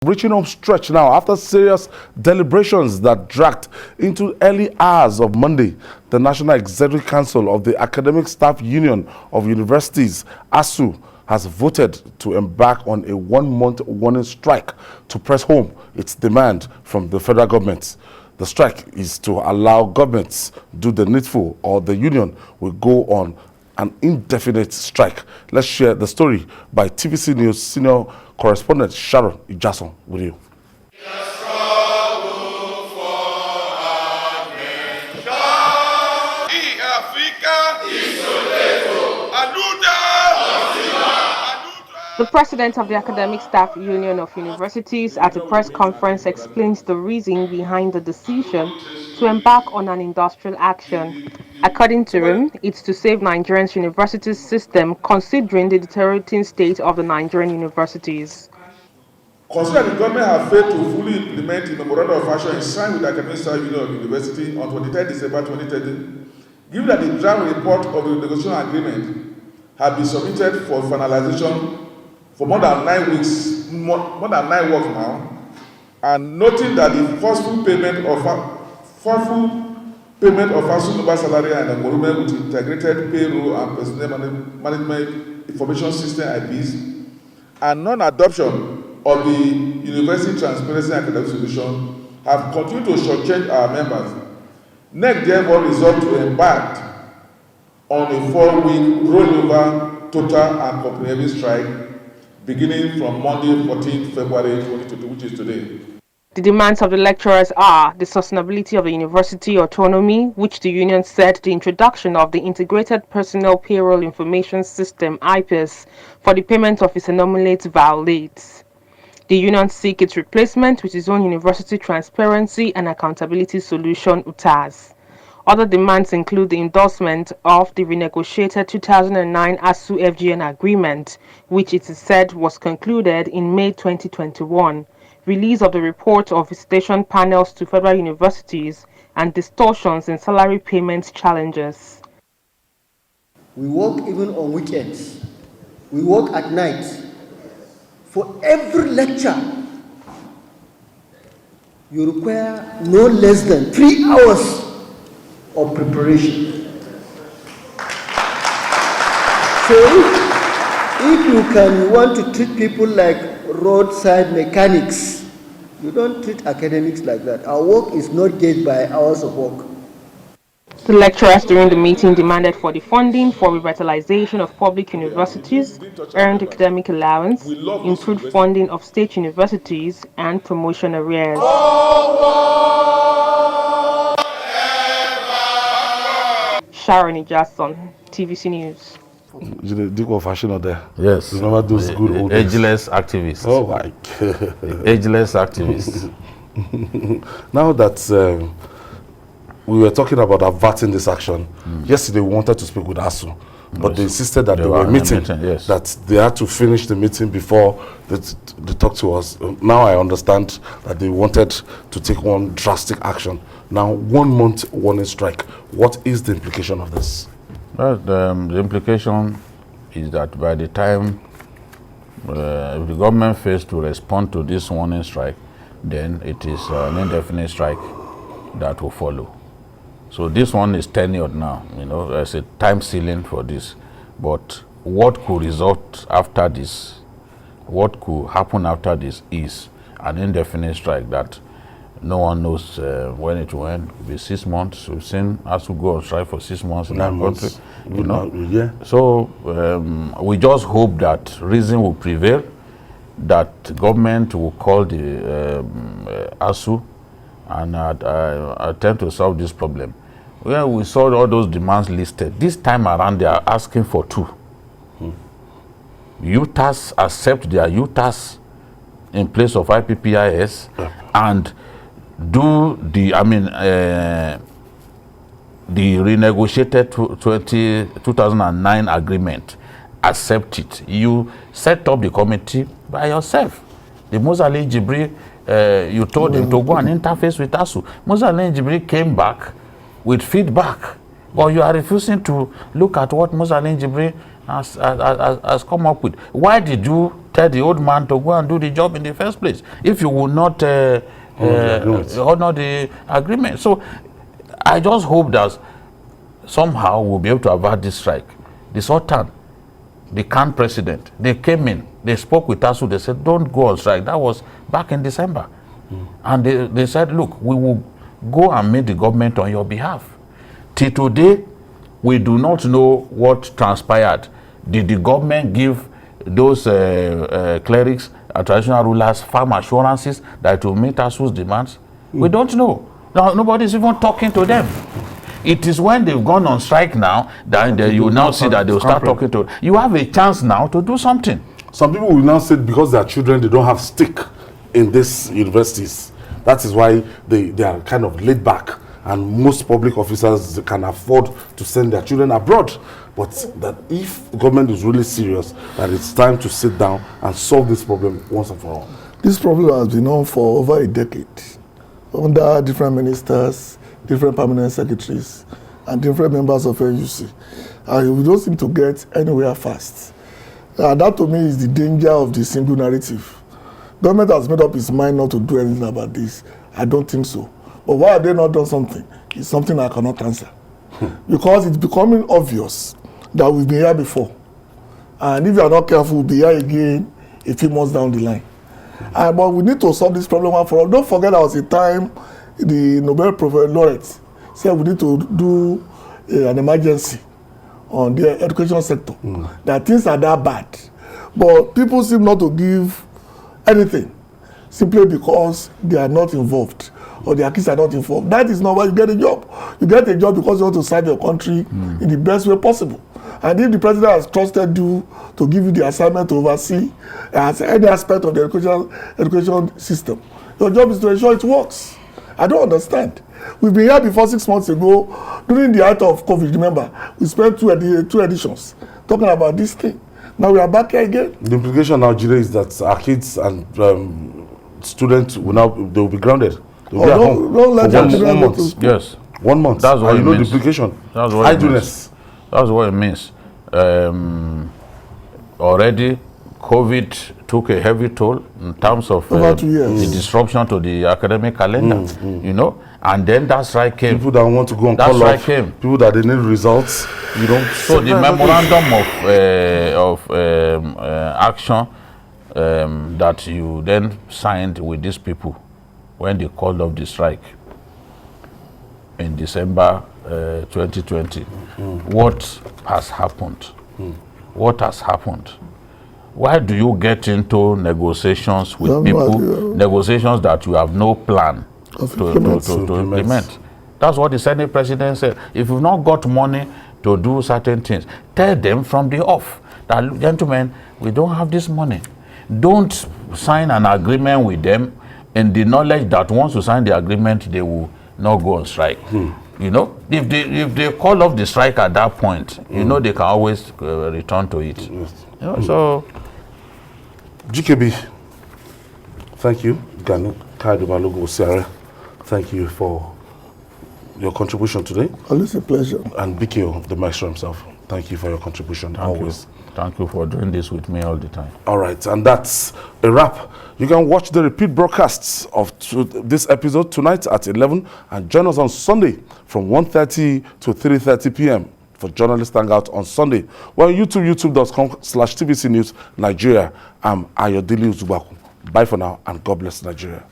Reaching home stretch now after serious deliberations that dragged into early hours of Monday. The National Executive Council of the Academic Staff Union of Universities, ASUU, has voted to embark on a one-month warning strike to press home its demand from the federal government. The strike is to allow governments do the needful, or the union will go on an indefinite strike. Let's share the story by TVC News senior correspondent Sharon Ijason with you. The president of the Academic Staff Union of Universities at a press conference explains the reason behind the decision to embark on an industrial action. According to him, it's to save Nigeria's university system considering the deteriorating state of the Nigerian universities. Considering the government have failed to fully implement the memorandum of action signed with the Academic Staff Union of University on 23 December 2013, given that the draft report of the negotiation agreement has been submitted for finalization for more than 9 weeks, more than 9 works now, and noting that the forceful payment of ASUU number salary and emolument with integrated payroll and personnel management information system IPs, and non-adoption of the University Transparency and Academic Solution have continued to shortchange our members. NEC therefore resolved to embark on a 4-week rollover total and comprehensive strike beginning from Monday, 14 February 2022, which is today. The demands of the lecturers are the sustainability of the university autonomy, which the union said the introduction of the Integrated Personnel Payroll Information System IPIS for the payment of its emoluments violates. The union seek its replacement with its own University Transparency and Accountability Solution UTAS. Other demands include the endorsement of the renegotiated 2009 ASUU FGN agreement, which it is said was concluded in May 2021, release of the report of visitation panels to federal universities, and distortions in salary payment challenges. We work even on weekends. We work at night. For every lecture, you require no less than 3 hours of preparation. So if you want to treat people like roadside mechanics, you don't treat academics like that. Our work is not gauged by hours of work. The lecturers during the meeting demanded for the funding for revitalization of public universities, earned academic allowance, improved funding of state universities, and promotion arrears. Sharon Ijason, TVC News. You did what fashion out there? Yes. Remember those good old days? Ageless activists. Oh my God. Ageless activists. Now that we were talking about averting this action, yesterday we wanted to speak with ASUU, but they insisted that they were meeting, yes. that they had to finish the meeting before they talk to us. Now I understand that they wanted to take one drastic action. Now, 1 month warning strike. What is the implication of this? Well, the implication is that by the time if the government fails to respond to this warning strike, then it is an indefinite strike that will follow. So this one is tenured now, there's a time ceiling for this. But what could result after this, what could happen after this is an indefinite strike that no one knows when it will end. It will be 6 months. We've seen ASUU go on strike for 6 months in our country. Yeah. So we just hope that reason will prevail, that government will call the ASUU and attempt to solve this problem. Well, we saw all those demands listed. This time around, they are asking for 2. UTAS accept their UTAS in place of IPPIS, and do the renegotiated 2009 agreement, accept it. You set up the committee by yourself. The Mozale Jibri, you told him to go and interface with ASUU. Mozale Jibri came back with feedback, but you are refusing to look at what Mozale Jibri has come up with. Why did you tell the old man to go and do the job in the first place if you will not honor the agreement. So I just hope that somehow we'll be able to avert this strike. The Sultan, the current president, they came in, they spoke with ASUU, they said, don't go on strike. That was back in December. And they said, look, we will go and meet the government on your behalf. Till today, we do not know what transpired. Did the government give those clerics, traditional rulers, firm assurances that will meet ASUU's demands? We don't know. Now, nobody's even talking to them. It is when they've gone on strike now that you now see that they'll start talking to. You have a chance now to do something. Some people will now say because their children, they don't have stake in these universities. That is why they are kind of laid back, and most public officers can afford to send their children abroad. But that if the government is really serious, that it's time to sit down and solve this problem once and for all. This problem has been on for over a decade, under different ministers, different permanent secretaries, and different members of ASUU. And we don't seem to get anywhere fast. That to me is the danger of the single narrative. Government has made up its mind not to do anything about this. I don't think so. But why have they not done something? It's something I cannot answer. Because it's becoming obvious that we've been here before. And if you are not careful, we'll be here again a few months down the line. But we need to solve this problem one for all. Don't forget there was a time the Nobel laureate said we need to do an emergency on the education sector. That things are that bad. But people seem not to give anything simply because they are not involved or their kids are not involved. That is not why you get a job. You get a job because you want to serve your country in the best way possible. And if the president has trusted you to give you the assignment to oversee any aspect of the education system, your job is to ensure it works. I don't understand. We've been here before 6 months ago, during the height of COVID, remember, we spent two editions talking about this thing. Now we are back here again. The implication in Nigeria is that our kids and students will be grounded. They'll be at home don't let for 1 month. Yes. 1 month. That's what you it know means. the implication. That's what it Idleness. means. That's what it means. Already, COVID took a heavy toll in terms of Over 2 years. the disruption to the academic calendar, you know, and then that strike came. People that want to go and That call strike off, came. people that they need results, you know. So the memorandum of action that you then signed with these people when they called off the strike in December 2020, what has happened? What has happened? Why do you get into negotiations with people, negotiations that you have no plan to implement? That's what the Senate president said. If you've not got money to do certain things, tell them from the off that, gentlemen, we don't have this money. Don't sign an agreement with them in the knowledge that once you sign the agreement, they will not go on strike. You know, if they call off the strike at that point, you know they can always return to it. You know, so GKB, thank you. Ganu Kaidubalogo Osiare, thank you for your contribution today. Always a pleasure. And BKO, the maestro himself, thank you for your contribution. Always. Thank you for doing this with me all the time. All right, and that's a wrap. You can watch the repeat broadcasts of this episode tonight at 11 and join us on Sunday from 1:30 to 3:30 p.m. for Journalist Hangout on Sunday. We're on YouTube, youtube.com/TVC News Nigeria. I'm Ayodele Uzubaku. Bye for now and God bless Nigeria.